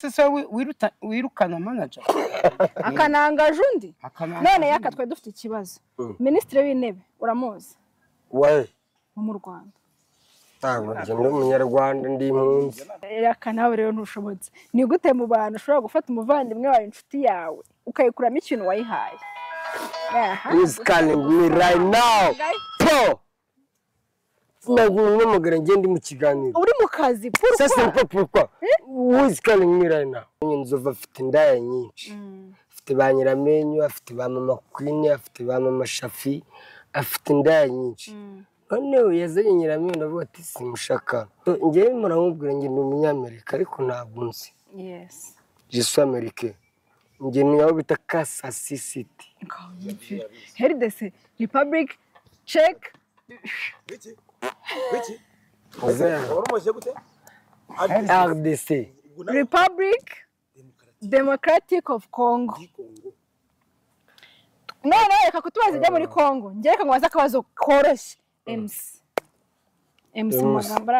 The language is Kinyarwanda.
gute se wirukana manager akanangaje undi none yakatwe dufite ikibazo ministre w'intebe uramuzi wae mu Rwanda nje ndi umunyarwanda ndi impunzi yakanawe rero ntushobotse ni gute mu bantu ushobora gufata umuvandimwe wawe inshuti yawe ukayikuramo ikintu wayihaye He's calling me right now po naguye mugara ngende mu kiganiro uri mu kazi ça c'est pas pourquoi who is calling me right now nzova afite indaya nyinshi afite ba nyiramenyo afite ba mama Queen afite ba mama Shafi afite indaya nyinshi none yazanye nyiramenyo ndavuga ati simushaka ngiye muramubwira nge ndi umunyamerika ariko ntabwo nzi yes je suis américain nge ni yaho bita Kansas City RDC Republic Czech RDC Republic Democratic of Congo none reka kutubaza ijya muri Congo ngereka ngo waza akabazo koroshye MC mu magambo